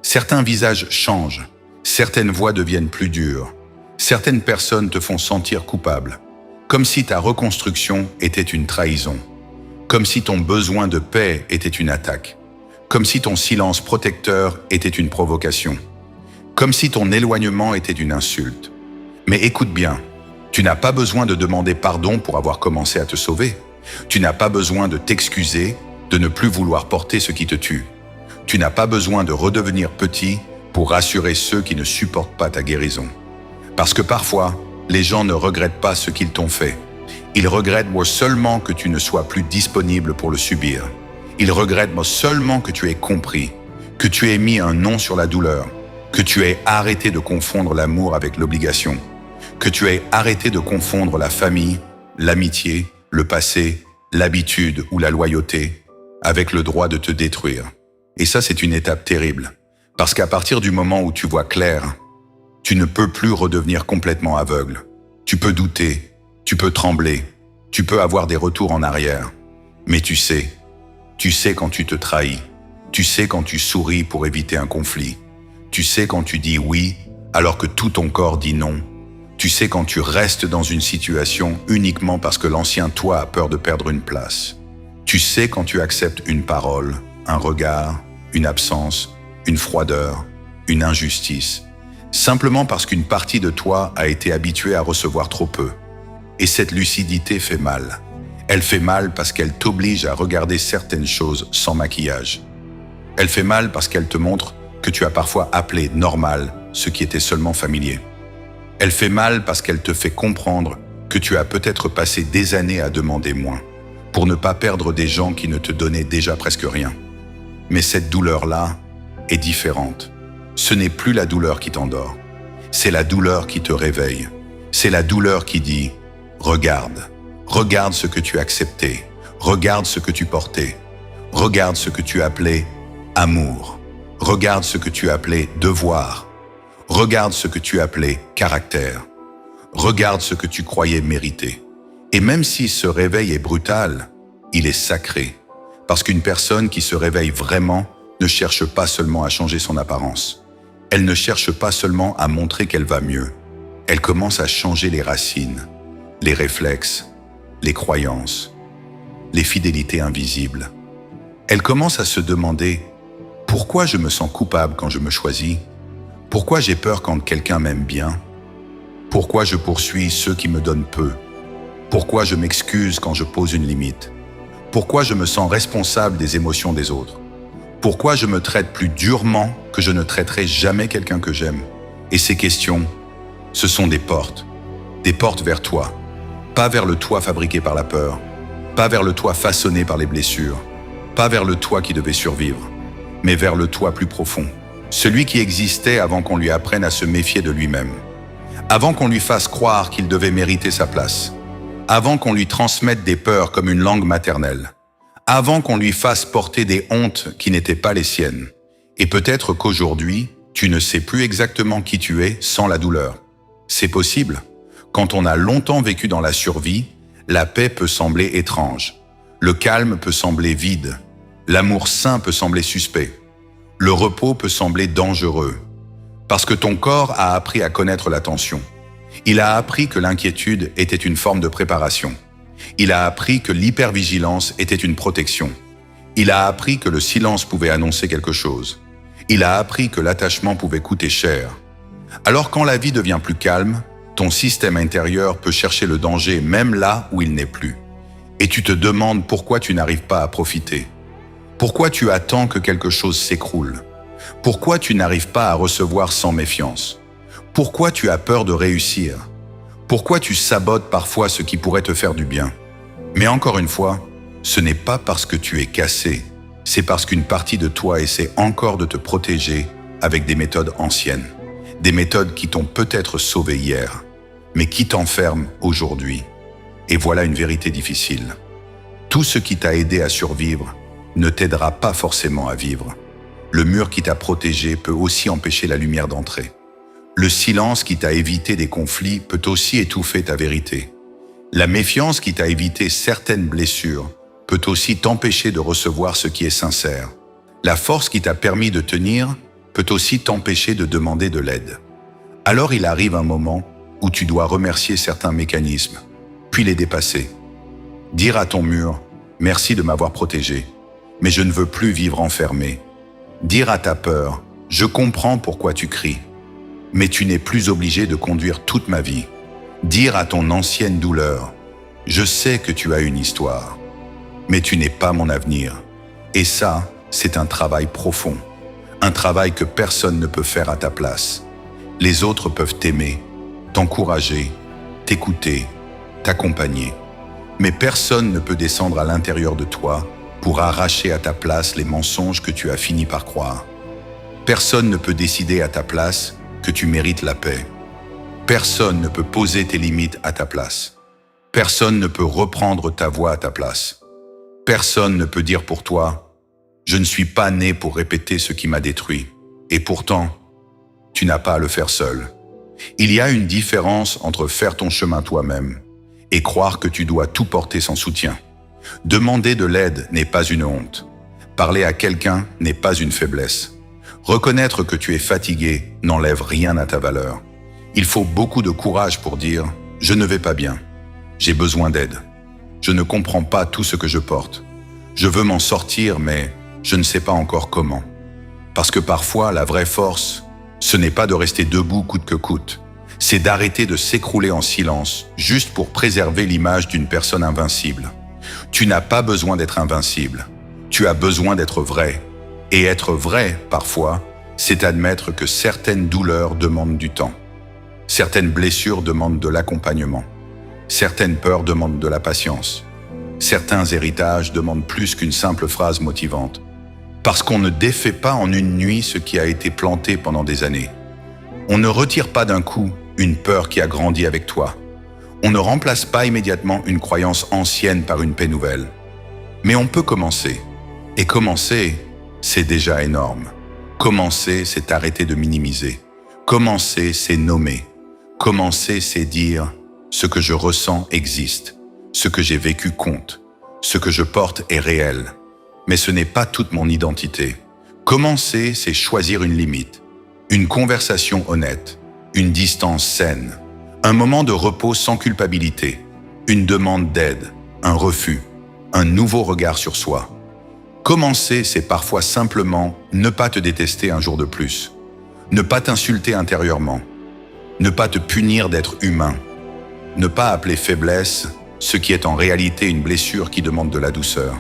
certains visages changent, certaines voix deviennent plus dures, certaines personnes te font sentir coupable, comme si ta reconstruction était une trahison, comme si ton besoin de paix était une attaque, comme si ton silence protecteur était une provocation, comme si ton éloignement était une insulte. Mais écoute bien, tu n'as pas besoin de demander pardon pour avoir commencé à te sauver. Tu n'as pas besoin de t'excuser de ne plus vouloir porter ce qui te tue. Tu n'as pas besoin de redevenir petit pour rassurer ceux qui ne supportent pas ta guérison. Parce que parfois, les gens ne regrettent pas ce qu'ils t'ont fait. Ils regrettent seulement que tu ne sois plus disponible pour le subir. Ils regrettent seulement que tu aies compris, que tu aies mis un nom sur la douleur, que tu aies arrêté de confondre l'amour avec l'obligation, que tu aies arrêté de confondre la famille, l'amitié, le passé, l'habitude ou la loyauté avec le droit de te détruire. Et ça, c'est une étape terrible, parce qu'à partir du moment où tu vois clair, tu ne peux plus redevenir complètement aveugle. Tu peux douter, tu peux trembler, tu peux avoir des retours en arrière, mais tu sais Tu sais quand tu te trahis. Tu sais quand tu souris pour éviter un conflit. Tu sais quand tu dis oui alors que tout ton corps dit non. Tu sais quand tu restes dans une situation uniquement parce que l'ancien toi a peur de perdre une place. Tu sais quand tu acceptes une parole, un regard, une absence, une froideur, une injustice, simplement parce qu'une partie de toi a été habituée à recevoir trop peu. Et cette lucidité fait mal. Elle fait mal parce qu'elle t'oblige à regarder certaines choses sans maquillage. Elle fait mal parce qu'elle te montre que tu as parfois appelé normal ce qui était seulement familier. Elle fait mal parce qu'elle te fait comprendre que tu as peut-être passé des années à demander moins, pour ne pas perdre des gens qui ne te donnaient déjà presque rien. Mais cette douleur-là est différente. Ce n'est plus la douleur qui t'endort. C'est la douleur qui te réveille. C'est la douleur qui dit « Regarde, regarde ce que tu acceptais, regarde ce que tu portais, regarde ce que tu appelais amour, regarde ce que tu appelais devoir, regarde ce que tu appelais caractère, regarde ce que tu croyais mériter. » Et même si ce réveil est brutal, il est sacré, parce qu'une personne qui se réveille vraiment ne cherche pas seulement à changer son apparence. Elle ne cherche pas seulement à montrer qu'elle va mieux. Elle commence à changer les racines, les réflexes, les croyances, les fidélités invisibles. Elle commence à se demander « Pourquoi je me sens coupable quand je me choisis ? Pourquoi j'ai peur quand quelqu'un m'aime bien ? Pourquoi je poursuis ceux qui me donnent peu ? Pourquoi je m'excuse quand je pose une limite ? Pourquoi je me sens responsable des émotions des autres ? Pourquoi je me traite plus durement que je ne traiterai jamais quelqu'un que j'aime ? Et ces questions, ce sont des portes vers toi, pas vers le toi fabriqué par la peur, pas vers le toi façonné par les blessures, pas vers le toi qui devait survivre, mais vers le toi plus profond, celui qui existait avant qu'on lui apprenne à se méfier de lui-même, avant qu'on lui fasse croire qu'il devait mériter sa place, avant qu'on lui transmette des peurs comme une langue maternelle, avant qu'on lui fasse porter des hontes qui n'étaient pas les siennes. Et peut-être qu'aujourd'hui, tu ne sais plus exactement qui tu es sans la douleur. C'est possible. Quand on a longtemps vécu dans la survie, la paix peut sembler étrange. Le calme peut sembler vide. L'amour sain peut sembler suspect. Le repos peut sembler dangereux. Parce que ton corps a appris à connaître la tension. Il a appris que l'inquiétude était une forme de préparation. Il a appris que l'hypervigilance était une protection. Il a appris que le silence pouvait annoncer quelque chose. Il a appris que l'attachement pouvait coûter cher. Alors quand la vie devient plus calme, ton système intérieur peut chercher le danger même là où il n'est plus. Et tu te demandes pourquoi tu n'arrives pas à profiter. Pourquoi tu attends que quelque chose s'écroule? Pourquoi tu n'arrives pas à recevoir sans méfiance? Pourquoi tu as peur de réussir? Pourquoi tu sabotes parfois ce qui pourrait te faire du bien? Mais encore une fois, ce n'est pas parce que tu es cassé, c'est parce qu'une partie de toi essaie encore de te protéger avec des méthodes anciennes, des méthodes qui t'ont peut-être sauvé hier, mais qui t'enferment aujourd'hui. Et voilà une vérité difficile. Tout ce qui t'a aidé à survivre ne t'aidera pas forcément à vivre. Le mur qui t'a protégé peut aussi empêcher la lumière d'entrer. Le silence qui t'a évité des conflits peut aussi étouffer ta vérité. La méfiance qui t'a évité certaines blessures peut aussi t'empêcher de recevoir ce qui est sincère. La force qui t'a permis de tenir peut aussi t'empêcher de demander de l'aide. Alors il arrive un moment où tu dois remercier certains mécanismes, puis les dépasser. Dire à ton mur « Merci de m'avoir protégé, mais je ne veux plus vivre enfermé ». Dire à ta peur « Je comprends pourquoi tu cries, mais tu n'es plus obligé de conduire toute ma vie ». Dire à ton ancienne douleur « Je sais que tu as une histoire, mais tu n'es pas mon avenir ». Et ça, c'est un travail profond, un travail que personne ne peut faire à ta place. Les autres peuvent t'aimer, t'encourager, t'écouter, t'accompagner. Mais personne ne peut descendre à l'intérieur de toi pour arracher à ta place les mensonges que tu as fini par croire. Personne ne peut décider à ta place que tu mérites la paix. Personne ne peut poser tes limites à ta place. Personne ne peut reprendre ta voix à ta place. Personne ne peut dire pour toi « Je ne suis pas né pour répéter ce qui m'a détruit. » Et pourtant, tu n'as pas à le faire seul. Il y a une différence entre faire ton chemin toi-même et croire que tu dois tout porter sans soutien. Demander de l'aide n'est pas une honte. Parler à quelqu'un n'est pas une faiblesse. Reconnaître que tu es fatigué n'enlève rien à ta valeur. Il faut beaucoup de courage pour dire « je ne vais pas bien, j'ai besoin d'aide, je ne comprends pas tout ce que je porte, je veux m'en sortir mais je ne sais pas encore comment ». Parce que parfois la vraie force, ce n'est pas de rester debout coûte que coûte, c'est d'arrêter de s'écrouler en silence juste pour préserver l'image d'une personne invincible. Tu n'as pas besoin d'être invincible, tu as besoin d'être vrai. Et être vrai, parfois, c'est admettre que certaines douleurs demandent du temps. Certaines blessures demandent de l'accompagnement. Certaines peurs demandent de la patience. Certains héritages demandent plus qu'une simple phrase motivante. Parce qu'on ne défait pas en une nuit ce qui a été planté pendant des années. On ne retire pas d'un coup une peur qui a grandi avec toi. On ne remplace pas immédiatement une croyance ancienne par une paix nouvelle. Mais on peut commencer. Et commencer, c'est déjà énorme. Commencer, c'est arrêter de minimiser. Commencer, c'est nommer. Commencer, c'est dire « ce que je ressens existe, ce que j'ai vécu compte, ce que je porte est réel, mais ce n'est pas toute mon identité. » Commencer, c'est choisir une limite, une conversation honnête, une distance saine, un moment de repos sans culpabilité, une demande d'aide, un refus, un nouveau regard sur soi. Commencer, c'est parfois simplement ne pas te détester un jour de plus, ne pas t'insulter intérieurement, ne pas te punir d'être humain, ne pas appeler faiblesse ce qui est en réalité une blessure qui demande de la douceur.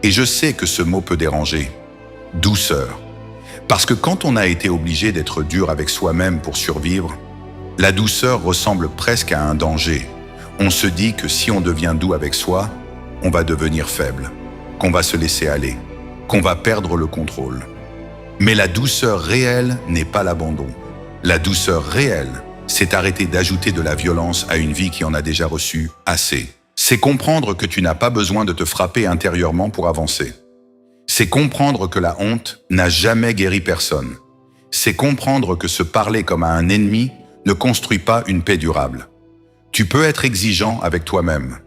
Et je sais que ce mot peut déranger, douceur, parce que quand on a été obligé d'être dur avec soi-même pour survivre, la douceur ressemble presque à un danger. On se dit que si on devient doux avec soi, on va devenir faible, qu'on va se laisser aller, qu'on va perdre le contrôle. Mais la douceur réelle n'est pas l'abandon. La douceur réelle, c'est arrêter d'ajouter de la violence à une vie qui en a déjà reçu assez. C'est comprendre que tu n'as pas besoin de te frapper intérieurement pour avancer. C'est comprendre que la honte n'a jamais guéri personne. C'est comprendre que se parler comme à un ennemi ne construit pas une paix durable. Tu peux être exigeant avec toi-même,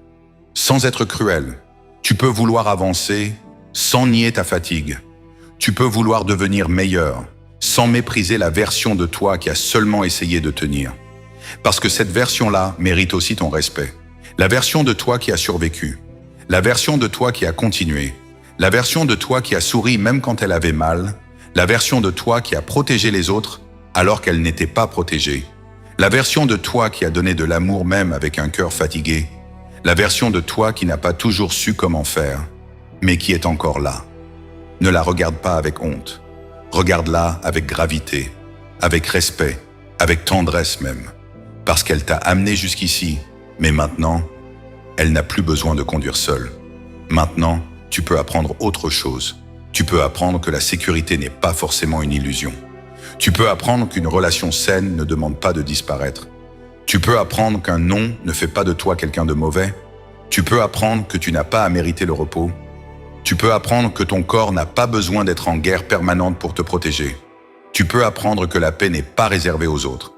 sans être cruel. Tu peux vouloir avancer sans nier ta fatigue. Tu peux vouloir devenir meilleur, sans mépriser la version de toi qui a seulement essayé de tenir. Parce que cette version-là mérite aussi ton respect. La version de toi qui a survécu. La version de toi qui a continué. La version de toi qui a souri même quand elle avait mal. La version de toi qui a protégé les autres alors qu'elle n'était pas protégée. La version de toi qui a donné de l'amour même avec un cœur fatigué. La version de toi qui n'a pas toujours su comment faire, mais qui est encore là. Ne la regarde pas avec honte. Regarde-la avec gravité, avec respect, avec tendresse même. Parce qu'elle t'a amené jusqu'ici, mais maintenant, elle n'a plus besoin de conduire seule. Maintenant, tu peux apprendre autre chose. Tu peux apprendre que la sécurité n'est pas forcément une illusion. Tu peux apprendre qu'une relation saine ne demande pas de disparaître. Tu peux apprendre qu'un non ne fait pas de toi quelqu'un de mauvais. Tu peux apprendre que tu n'as pas à mériter le repos. Tu peux apprendre que ton corps n'a pas besoin d'être en guerre permanente pour te protéger. Tu peux apprendre que la paix n'est pas réservée aux autres.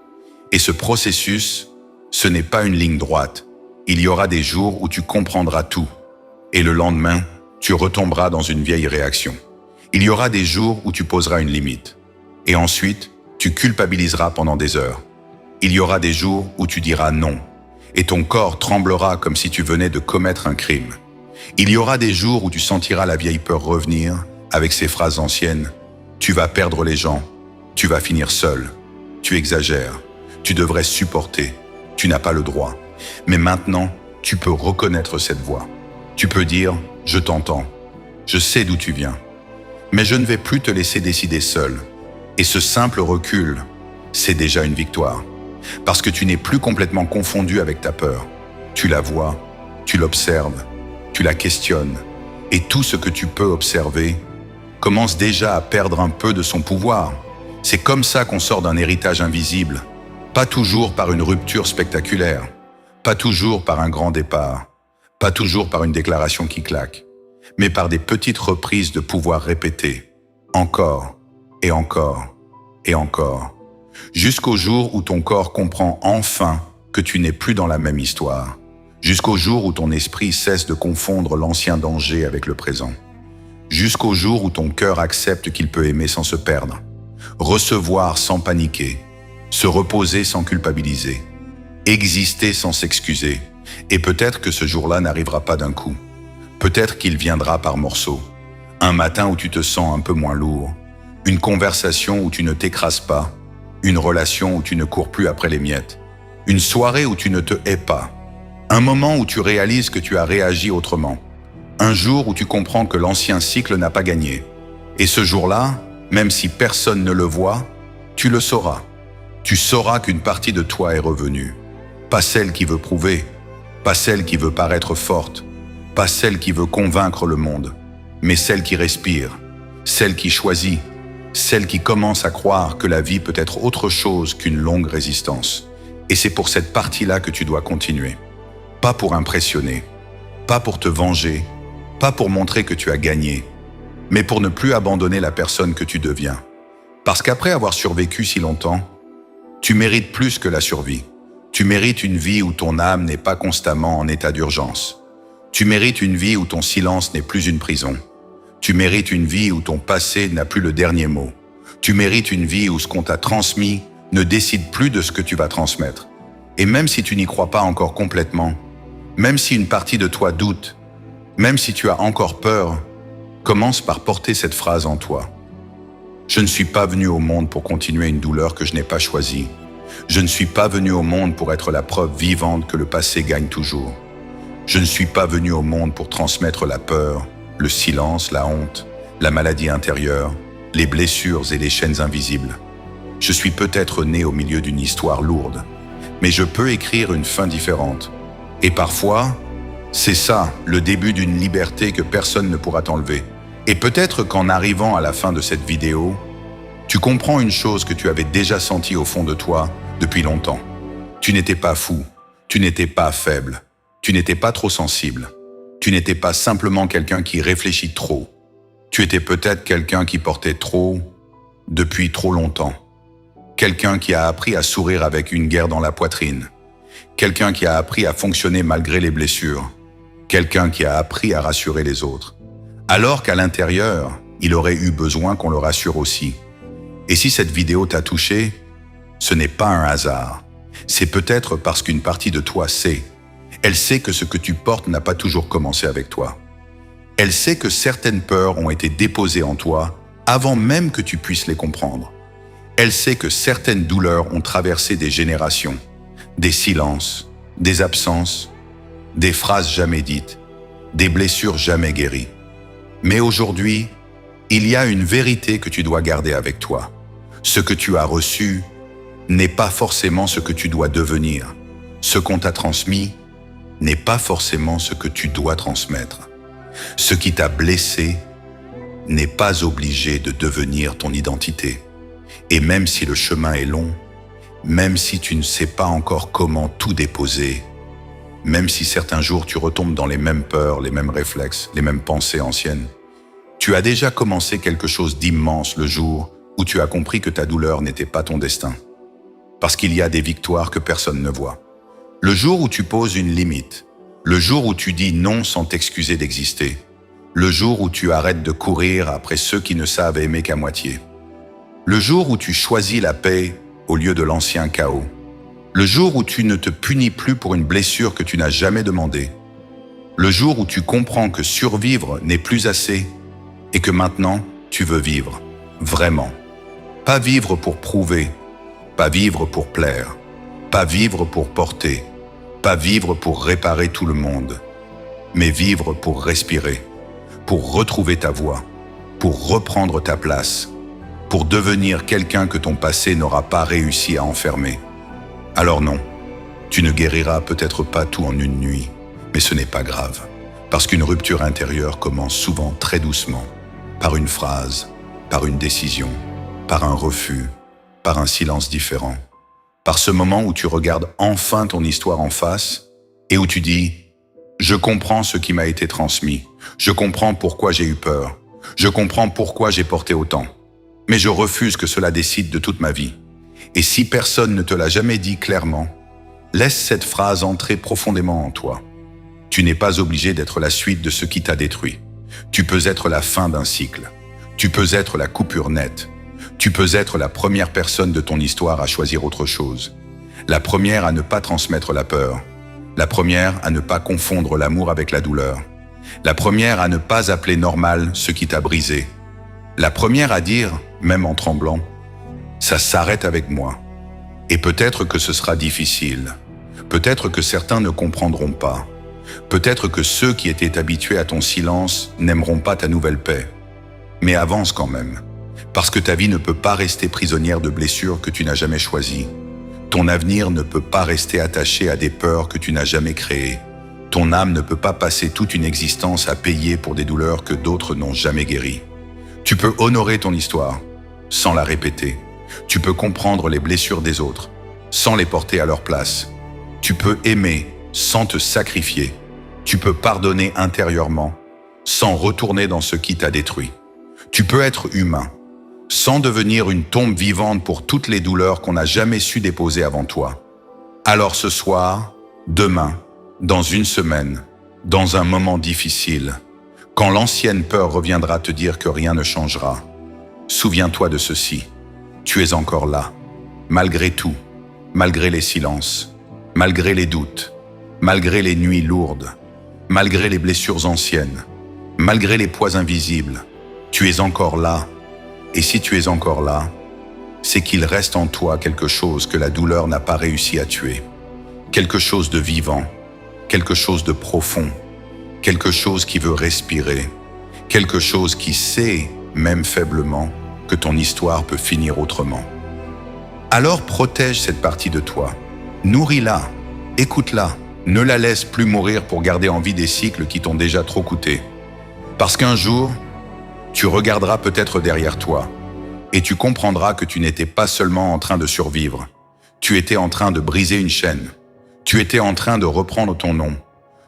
Et ce processus, ce n'est pas une ligne droite. Il y aura des jours où tu comprendras tout. Et le lendemain, tu retomberas dans une vieille réaction. Il y aura des jours où tu poseras une limite. Et ensuite, tu culpabiliseras pendant des heures. Il y aura des jours où tu diras non. Et ton corps tremblera comme si tu venais de commettre un crime. Il y aura des jours où tu sentiras la vieille peur revenir avec ces phrases anciennes. Tu vas perdre les gens. Tu vas finir seul. Tu exagères. Tu devrais supporter. Tu n'as pas le droit. Mais maintenant, tu peux reconnaître cette voix. Tu peux dire « Je t'entends. Je sais d'où tu viens. Mais je ne vais plus te laisser décider seul. » Et ce simple recul, c'est déjà une victoire. Parce que tu n'es plus complètement confondu avec ta peur. Tu la vois, tu l'observes, tu la questionnes. Et tout ce que tu peux observer commence déjà à perdre un peu de son pouvoir. C'est comme ça qu'on sort d'un héritage invisible. Pas toujours par une rupture spectaculaire. Pas toujours par un grand départ. Pas toujours par une déclaration qui claque. Mais par des petites reprises de pouvoir répétées. Encore, et encore, et encore. Jusqu'au jour où ton corps comprend enfin que tu n'es plus dans la même histoire. Jusqu'au jour où ton esprit cesse de confondre l'ancien danger avec le présent. jusqu'au jour où ton cœur accepte qu'il peut aimer sans se perdre, recevoir sans paniquer, se reposer sans culpabiliser, exister sans s'excuser. Et peut-être que ce jour-là n'arrivera pas d'un coup. Peut-être qu'il viendra par morceaux. Un matin où tu te sens un peu moins lourd, une conversation où tu ne t'écrases pas, une relation où tu ne cours plus après les miettes, une soirée où tu ne te hais pas, un moment où tu réalises que tu as réagi autrement, un jour où tu comprends que l'ancien cycle n'a pas gagné. Et ce jour-là, même si personne ne le voit, tu le sauras. Tu sauras qu'une partie de toi est revenue. Pas celle qui veut prouver, pas celle qui veut paraître forte, pas celle qui veut convaincre le monde, mais celle qui respire, celle qui choisit, celle qui commence à croire que la vie peut être autre chose qu'une longue résistance. Et c'est pour cette partie-là que tu dois continuer. Pas pour impressionner, pas pour te venger, pas pour montrer que tu as gagné, mais pour ne plus abandonner la personne que tu deviens. Parce qu'après avoir survécu si longtemps, tu mérites plus que la survie. Tu mérites une vie où ton âme n'est pas constamment en état d'urgence. Tu mérites une vie où ton silence n'est plus une prison. Tu mérites une vie où ton passé n'a plus le dernier mot. Tu mérites une vie où ce qu'on t'a transmis ne décide plus de ce que tu vas transmettre. Et même si tu n'y crois pas encore complètement, même si une partie de toi doute, même si tu as encore peur, commence par porter cette phrase en toi. Je ne suis pas venu au monde pour continuer une douleur que je n'ai pas choisie. Je ne suis pas venu au monde pour être la preuve vivante que le passé gagne toujours. Je ne suis pas venu au monde pour transmettre la peur, le silence, la honte, la maladie intérieure, les blessures et les chaînes invisibles. Je suis peut-être né au milieu d'une histoire lourde, mais je peux écrire une fin différente. Et parfois, c'est ça, le début d'une liberté que personne ne pourra t'enlever. Et peut-être qu'en arrivant à la fin de cette vidéo, tu comprends une chose que tu avais déjà sentie au fond de toi depuis longtemps. Tu n'étais pas fou, tu n'étais pas faible, tu n'étais pas trop sensible, tu n'étais pas simplement quelqu'un qui réfléchit trop. Tu étais peut-être quelqu'un qui portait trop depuis trop longtemps. Quelqu'un qui a appris à sourire avec une guerre dans la poitrine. Quelqu'un qui a appris à fonctionner malgré les blessures. Quelqu'un qui a appris à rassurer les autres. Alors qu'à l'intérieur, il aurait eu besoin qu'on le rassure aussi. Et si cette vidéo t'a touché, ce n'est pas un hasard. C'est peut-être parce qu'une partie de toi sait. Elle sait que ce que tu portes n'a pas toujours commencé avec toi. Elle sait que certaines peurs ont été déposées en toi avant même que tu puisses les comprendre. Elle sait que certaines douleurs ont traversé des générations, des silences, des absences, des phrases jamais dites, des blessures jamais guéries. Mais aujourd'hui, il y a une vérité que tu dois garder avec toi. Ce que tu as reçu n'est pas forcément ce que tu dois devenir. Ce qu'on t'a transmis n'est pas forcément ce que tu dois transmettre. Ce qui t'a blessé n'est pas obligé de devenir ton identité. Et même si le chemin est long, même si tu ne sais pas encore comment tout déposer, même si certains jours tu retombes dans les mêmes peurs, les mêmes réflexes, les mêmes pensées anciennes, tu as déjà commencé quelque chose d'immense le jour où tu as compris que ta douleur n'était pas ton destin. Parce qu'il y a des victoires que personne ne voit. Le jour où tu poses une limite, le jour où tu dis non sans t'excuser d'exister, le jour où tu arrêtes de courir après ceux qui ne savent aimer qu'à moitié, le jour où tu choisis la paix au lieu de l'ancien chaos, le jour où tu ne te punis plus pour une blessure que tu n'as jamais demandée, le jour où tu comprends que survivre n'est plus assez et que maintenant tu veux vivre, vraiment. Pas vivre pour prouver, pas vivre pour plaire, pas vivre pour porter, pas vivre pour réparer tout le monde, mais vivre pour respirer, pour retrouver ta voix, pour reprendre ta place, pour devenir quelqu'un que ton passé n'aura pas réussi à enfermer. Alors non, tu ne guériras peut-être pas tout en une nuit, mais ce n'est pas grave, parce qu'une rupture intérieure commence souvent très doucement, par une phrase, par une décision, par un refus, par un silence différent, par ce moment où tu regardes enfin ton histoire en face et où tu dis « Je comprends ce qui m'a été transmis, je comprends pourquoi j'ai eu peur, je comprends pourquoi j'ai porté autant, mais je refuse que cela décide de toute ma vie. » Et si personne ne te l'a jamais dit clairement, laisse cette phrase entrer profondément en toi. Tu n'es pas obligé d'être la suite de ce qui t'a détruit. Tu peux être la fin d'un cycle. Tu peux être la coupure nette. Tu peux être la première personne de ton histoire à choisir autre chose. La première à ne pas transmettre la peur. La première à ne pas confondre l'amour avec la douleur. La première à ne pas appeler normal ce qui t'a brisé. La première à dire, même en tremblant, « ça s'arrête avec moi ». Et peut-être que ce sera difficile. Peut-être que certains ne comprendront pas. Peut-être que ceux qui étaient habitués à ton silence n'aimeront pas ta nouvelle paix. Mais avance quand même, parce que ta vie ne peut pas rester prisonnière de blessures que tu n'as jamais choisies. Ton avenir ne peut pas rester attaché à des peurs que tu n'as jamais créées. Ton âme ne peut pas passer toute une existence à payer pour des douleurs que d'autres n'ont jamais guéries. Tu peux honorer ton histoire, sans la répéter. Tu peux comprendre les blessures des autres, sans les porter à leur place. Tu peux aimer, sans te sacrifier. Tu peux pardonner intérieurement, sans retourner dans ce qui t'a détruit. Tu peux être humain, sans devenir une tombe vivante pour toutes les douleurs qu'on n'a jamais su déposer avant toi. Alors ce soir, demain, dans une semaine, dans un moment difficile, quand l'ancienne peur reviendra te dire que rien ne changera, souviens-toi de ceci. Tu es encore là, malgré tout, malgré les silences, malgré les doutes, malgré les nuits lourdes, malgré les blessures anciennes, malgré les poids invisibles. Tu es encore là, et si tu es encore là, c'est qu'il reste en toi quelque chose que la douleur n'a pas réussi à tuer. Quelque chose de vivant, quelque chose de profond, quelque chose qui veut respirer, quelque chose qui sait, même faiblement, que ton histoire peut finir autrement. Alors protège cette partie de toi, nourris-la, écoute-la, ne la laisse plus mourir pour garder en vie des cycles qui t'ont déjà trop coûté. Parce qu'un jour, tu regarderas peut-être derrière toi et tu comprendras que tu n'étais pas seulement en train de survivre, tu étais en train de briser une chaîne, tu étais en train de reprendre ton nom,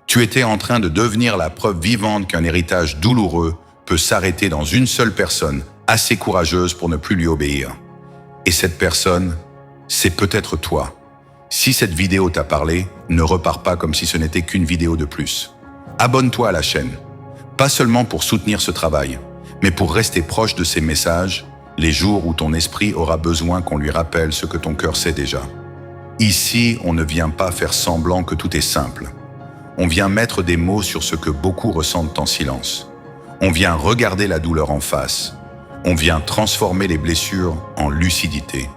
tu étais en train de devenir la preuve vivante qu'un héritage douloureux peut s'arrêter dans une seule personne, assez courageuse pour ne plus lui obéir. Et cette personne, c'est peut-être toi. Si cette vidéo t'a parlé, ne repars pas comme si ce n'était qu'une vidéo de plus. Abonne-toi à la chaîne, pas seulement pour soutenir ce travail, mais pour rester proche de ces messages les jours où ton esprit aura besoin qu'on lui rappelle ce que ton cœur sait déjà. Ici, on ne vient pas faire semblant que tout est simple. On vient mettre des mots sur ce que beaucoup ressentent en silence. On vient regarder la douleur en face. On vient transformer les blessures en lucidité.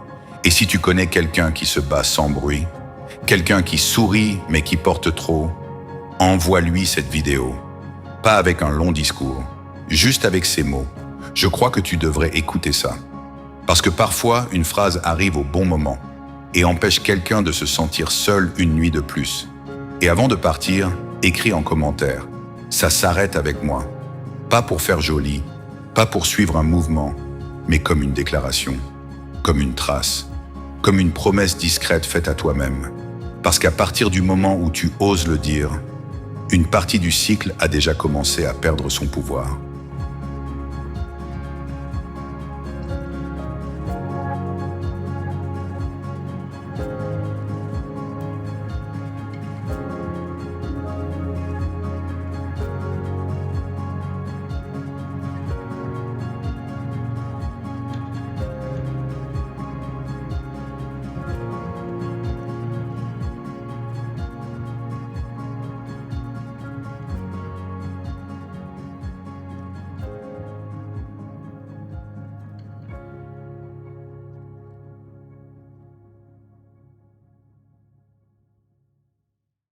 Et si tu connais quelqu'un qui se bat sans bruit, quelqu'un qui sourit mais qui porte trop, envoie-lui cette vidéo. Pas avec un long discours, juste avec ces mots. Je crois que tu devrais écouter ça. Parce que parfois, une phrase arrive au bon moment et empêche quelqu'un de se sentir seul une nuit de plus. Et avant de partir, écris en commentaire. Ça s'arrête avec moi. Pas pour faire joli, pas pour suivre un mouvement, mais comme une déclaration, comme une trace, comme une promesse discrète faite à toi-même. Parce qu'à partir du moment où tu oses le dire, une partie du cycle a déjà commencé à perdre son pouvoir.